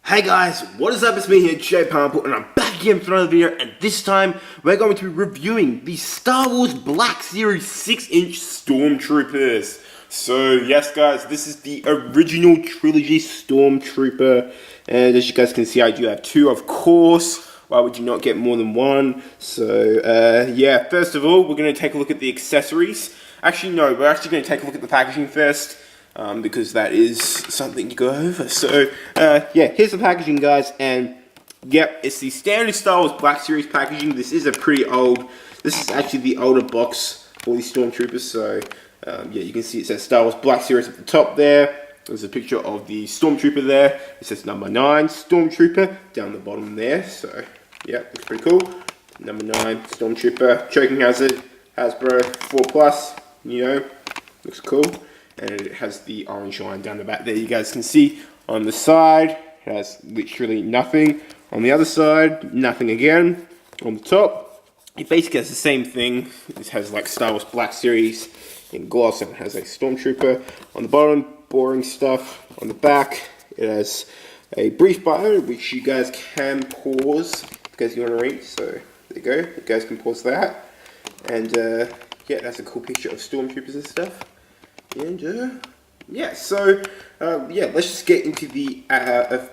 Hey guys, what is up? It's me here, Jay Pineapple, and I'm back again for another video, and this time we're going to be reviewing the Star Wars Black Series 6-inch Stormtroopers. So yes guys, this is the original trilogy Stormtrooper, and as you guys can see I do have two, of course. Why would you not get more than one? So yeah, first of all we're going to take a look at the accessories. Actually no, we're actually going to take a look at the packaging first. Because that is something to go over. So, yeah, here's the packaging, guys, and yep, it's the standard Star Wars Black Series packaging. This is this is actually the older box for these Stormtroopers, so, yeah, you can see it says Star Wars Black Series at the top there. There's a picture of the Stormtrooper there. It says number 9 Stormtrooper down the bottom there, so, yeah, looks pretty cool. Number 9 Stormtrooper, choking hazard, Hasbro 4+, you know, looks cool. And it has the orange line down the back there. You guys can see on the side, it has literally nothing. On the other side, nothing again. On the top, it basically has the same thing. It has like Star Wars Black Series in gloss, and it has a Stormtrooper. On the bottom, boring stuff. On the back, it has a brief bio, which you guys can pause because you want to read. So there you go. You guys can pause that. And yeah, that's a cool picture of Stormtroopers and stuff. And yeah, so yeah, let's just get into the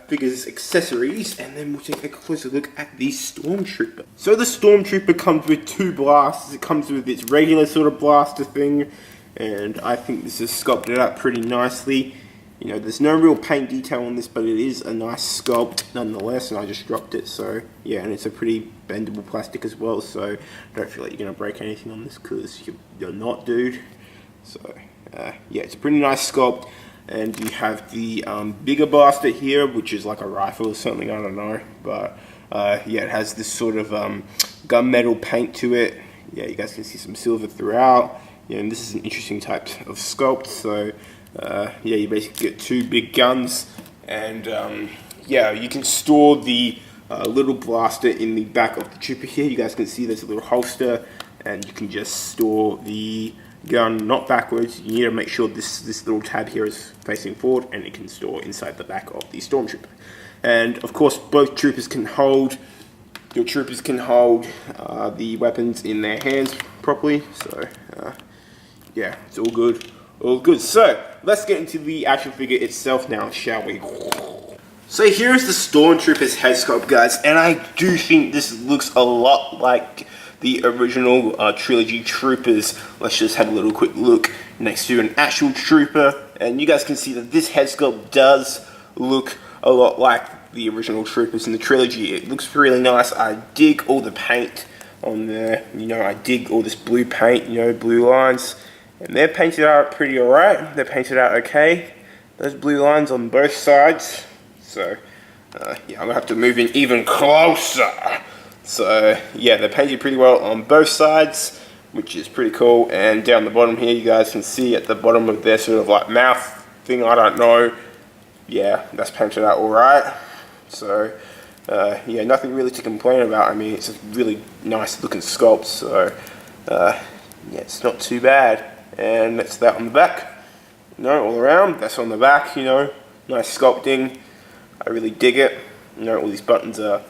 figure's accessories, and then we'll take a closer look at the Stormtrooper. So the Stormtrooper comes with two blasters. It comes with its regular sort of blaster thing, and I think this is sculpted out pretty nicely. You know, there's no real paint detail on this, but it is a nice sculpt nonetheless, and I just dropped it, so yeah, and it's a pretty bendable plastic as well, so I don't feel like you're going to break anything on this, because you're not, dude. So yeah, it's a pretty nice sculpt, and you have the bigger blaster here, which is like a rifle or something, I don't know, but yeah, it has this sort of gunmetal paint to it. Yeah, you guys can see some silver throughout. Yeah, and this is an interesting type of sculpt, so yeah, you basically get two big guns, and yeah, you can store the little blaster in the back of the trooper here. You guys can see there's a little holster, and you can just store the gun not backwards. You need to make sure this little tab here is facing forward, and it can store inside the back of the Stormtrooper. And of course both troopers can hold, your troopers can hold the weapons in their hands properly, so yeah, it's all good, all good. So let's get into the action figure itself now, shall we? So here's the Stormtrooper's head sculpt, guys, and I do think this looks a lot like the original trilogy troopers. Let's just have a little quick look next to an actual trooper, and you guys can see that this head sculpt does look a lot like the original troopers in the trilogy. It looks really nice. I dig all the paint on there, you know, I dig all this blue paint, you know, blue lines, and they're painted out pretty alright. They're painted out okay, those blue lines on both sides. So yeah, I'm gonna have to move in even closer. So yeah, they're painted pretty well on both sides, which is pretty cool. And down the bottom here, you guys can see at the bottom of their sort of like mouth thing, I don't know, yeah, that's painted out alright. So yeah, nothing really to complain about. I mean, it's a really nice looking sculpt, so yeah, it's not too bad. And that's that on the back, you know, all around. That's on the back, you know, nice sculpting. I really dig it. You know, all these buttons are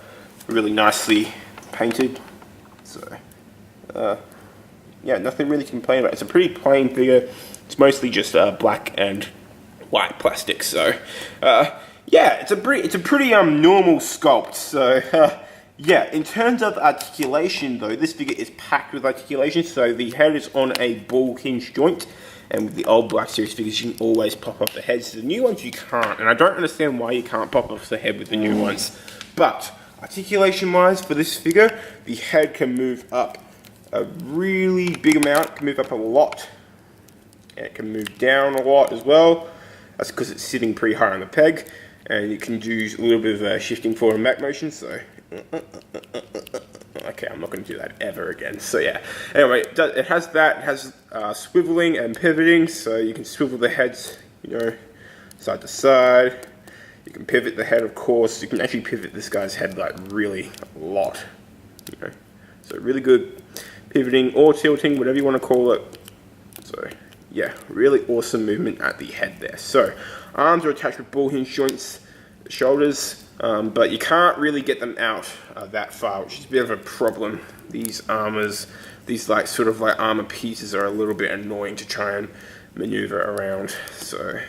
really nicely painted, so yeah, nothing really to complain about. It's a pretty plain figure. It's mostly just black and white plastic, so yeah, it's a pretty normal sculpt. So yeah, in terms of articulation though, this figure is packed with articulation. So the head is on a ball hinge joint, and with the old Black Series figures you can always pop off the heads. The new ones you can't, and I don't understand why you can't pop off the head with the new ones. But articulation wise for this figure, the head can move up a really big amount, it can move up a lot, and it can move down a lot as well. That's because it's sitting pretty high on the peg, and you can do a little bit of shifting forward and back motion, so okay, I'm not going to do that ever again. So yeah, anyway, it has that, it has swiveling and pivoting, so you can swivel the heads, you know, side to side. You can pivot the head, of course. You can actually pivot this guy's head like really a lot, you know. So really good pivoting or tilting, whatever you want to call it. So yeah, really awesome movement at the head there. So arms are attached with ball hinge joints. The shoulders but you can't really get them out that far, which is a bit of a problem. These armors, these sort of armor pieces are a little bit annoying to try and maneuver around. So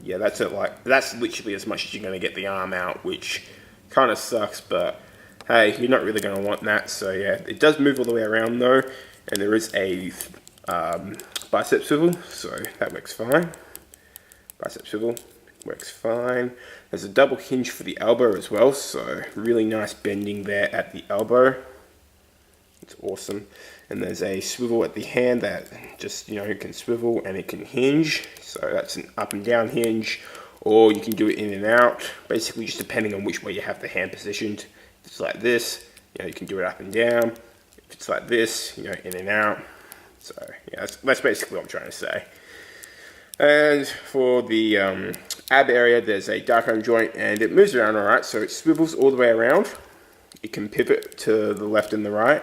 yeah, that's it. That's literally as much as you're going to get the arm out, which kind of sucks. But hey, you're not really going to want that. So yeah, it does move all the way around though, and there is a bicep swivel, so that works fine. Bicep swivel works fine. There's a double hinge for the elbow as well, so really nice bending there at the elbow. It's awesome. And there's a swivel at the hand that just, it can swivel and it can hinge. So that's an up and down hinge, or you can do it in and out, basically just depending on which way you have the hand positioned. If it's like this, you can do it up and down. If it's like this, in and out. So yeah, that's basically what I'm trying to say. And for the ab area, there's a dark arm joint, and it moves around alright, so it swivels all the way around. It can pivot to the left and the right.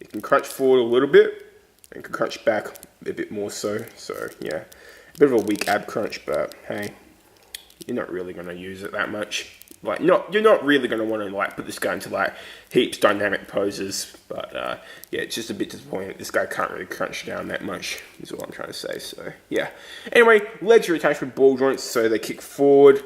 It can crunch forward a little bit, and can crunch back a bit more so. So yeah, a bit of a weak ab crunch, but hey, you're not really going to use it that much. You're not really going to want to put this guy into heaps dynamic poses, but yeah, it's just a bit disappointing that this guy can't really crunch down that much, is all I'm trying to say. So yeah, anyway, legs are attached with ball joints, so they kick forward.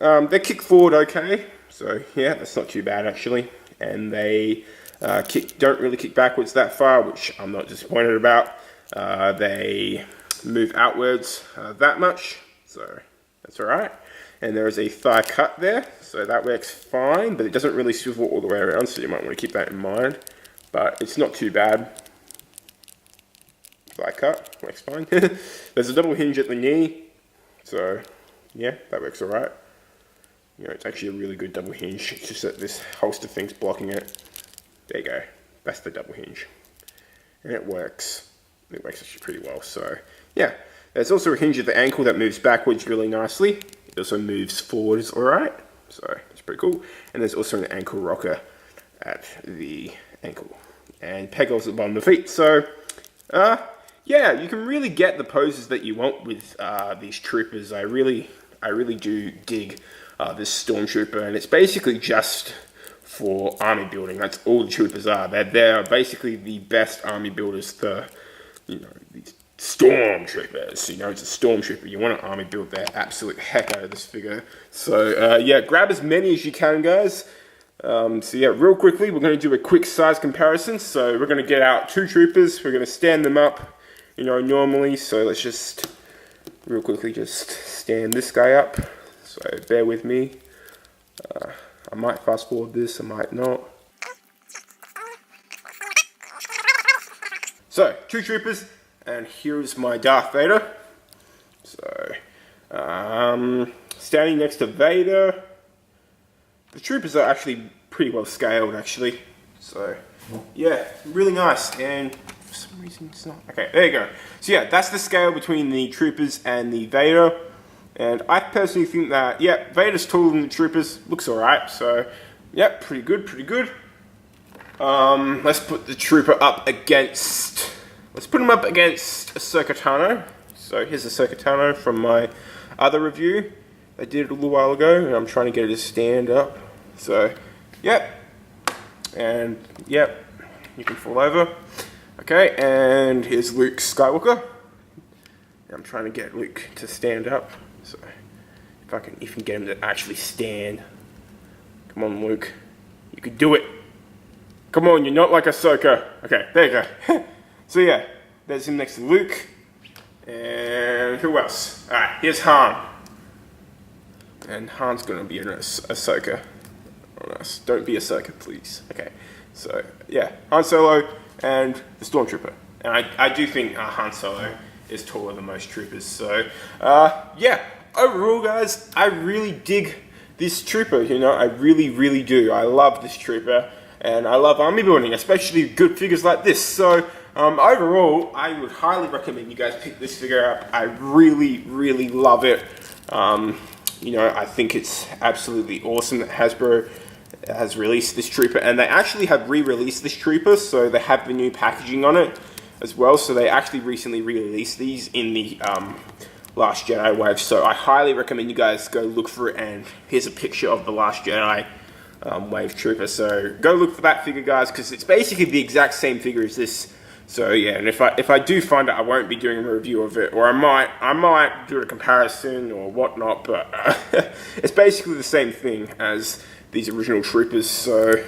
They kick forward okay, so yeah, that's not too bad actually, and they don't really kick backwards that far, which I'm not disappointed about. They move outwards that much, so that's alright. And there is a thigh cut there, so that works fine, but it doesn't really swivel all the way around, so you might want to keep that in mind. But it's not too bad. Thigh cut, works fine. There's a double hinge at the knee, so yeah, that works alright. It's actually a really good double hinge, it's just that this holster thing's blocking it. There you go, that's the double hinge. And it works actually pretty well, so yeah. There's also a hinge at the ankle that moves backwards really nicely. It also moves forwards alright, so it's pretty cool. And there's also an ankle rocker at the ankle. And peg holes at the bottom of the feet. So, yeah, you can really get the poses that you want with these troopers. I really do dig this Stormtrooper, and it's basically just for army building. That's all the troopers are. They're basically the best army builders for, these Stormtroopers. It's a Stormtrooper. You want to army build the absolute heck out of this figure. So yeah, grab as many as you can, guys. So yeah, real quickly, we're going to do a quick size comparison. So we're going to get out two troopers. We're going to stand them up, normally. So let's just real quickly just stand this guy up. So bear with me. I might fast forward this. I might not. So two troopers. And here's my Darth Vader. So, standing next to Vader, the troopers are actually pretty well scaled, actually. So, yeah, really nice. And for some reason it's not. Okay, there you go. So yeah, that's the scale between the troopers and the Vader. And I personally think that, yeah, Vader's taller than the troopers. Looks alright. So, yeah, pretty good, pretty good. Let's put the trooper up against... Let's put him up against Ahsoka Tano. So here's Ahsoka Tano from my other review. I did it a little while ago, and I'm trying to get it to stand up. So, yep. And, yep, you can fall over. Okay, and here's Luke Skywalker. I'm trying to get Luke to stand up. So, if I can even get him to actually stand. Come on, Luke. You can do it. Come on, you're not like Ahsoka. Okay, there you go. So yeah, there's him next to Luke. And who else? Alright, here's Han. And Han's gonna be an Ahsoka. Oh, nice. Don't be Ahsoka, please. Okay, so yeah, Han Solo and the Stormtrooper. And I do think Han Solo is taller than most troopers. So yeah, overall guys, I really dig this trooper, I really do. I love this trooper. And I love army building, especially good figures like this. So overall, I would highly recommend you guys pick this figure up. I really love it. I think it's absolutely awesome that Hasbro has released this trooper, and they actually have re-released this trooper, so they have the new packaging on it as well. So they actually recently re-released these in the Last Jedi wave. So I highly recommend you guys go look for it. And here's a picture of the Last Jedi wave trooper. So go look for that figure, guys, because it's basically the exact same figure as this. So yeah, and if I do find it, I won't be doing a review of it, or I might do a comparison or whatnot. But it's basically the same thing as these original troopers. So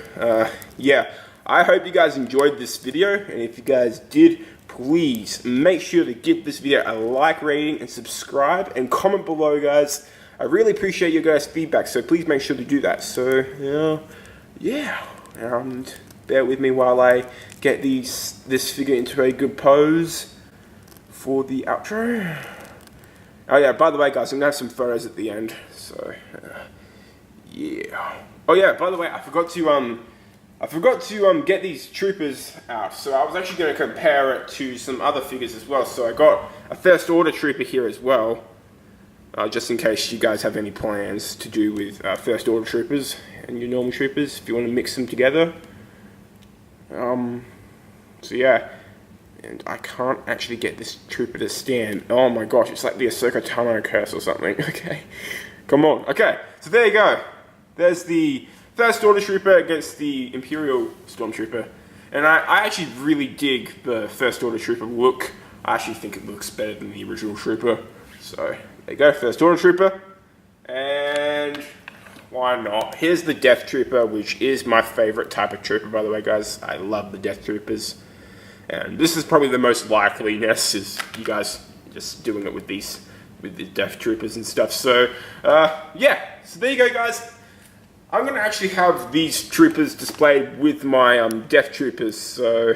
yeah, I hope you guys enjoyed this video, and if you guys did, please make sure to give this video a like rating and subscribe and comment below, guys. I really appreciate your guys' feedback, so please make sure to do that. So yeah, and bear with me while I get this figure into a good pose for the outro. Oh yeah, by the way, guys, I'm gonna have some photos at the end. So yeah. Oh yeah, by the way, I forgot to get these troopers out. So I was actually going to compare it to some other figures as well. So I got a First Order trooper here as well, just in case you guys have any plans to do with First Order troopers and your normal troopers, if you want to mix them together. So yeah, and I can't actually get this trooper to stand. Oh my gosh, it's like the Ahsoka Tano curse or something. Okay, come on. Okay, so there you go. There's the First Order Trooper against the Imperial Stormtrooper. And I actually really dig the First Order Trooper look. I actually think it looks better than the original Trooper. So, there you go, First Order Trooper. And why not? Here's the Death Trooper, which is my favorite type of trooper, by the way, guys. I love the Death Troopers. And this is probably the most likeliness, is you guys just doing it with the Death Troopers and stuff. So, yeah. So there you go, guys. I'm going to actually have these troopers displayed with my Death Troopers. So,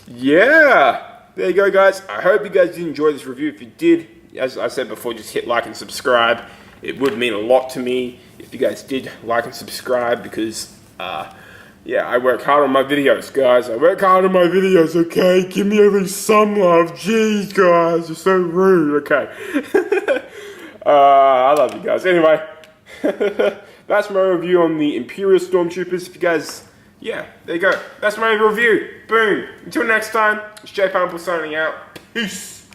yeah. There you go, guys. I hope you guys did enjoy this review. If you did, as I said before, just hit like and subscribe. It would mean a lot to me if you guys did like and subscribe, because, yeah, I work hard on my videos, guys. I work hard on my videos, okay? Give me at least some love. Jeez, guys, you're so rude, okay? I love you guys. Anyway, that's my review on the Imperial Stormtroopers. If you guys, yeah, there you go. That's my review. Boom. Until next time, it's J Pumple signing out. Peace.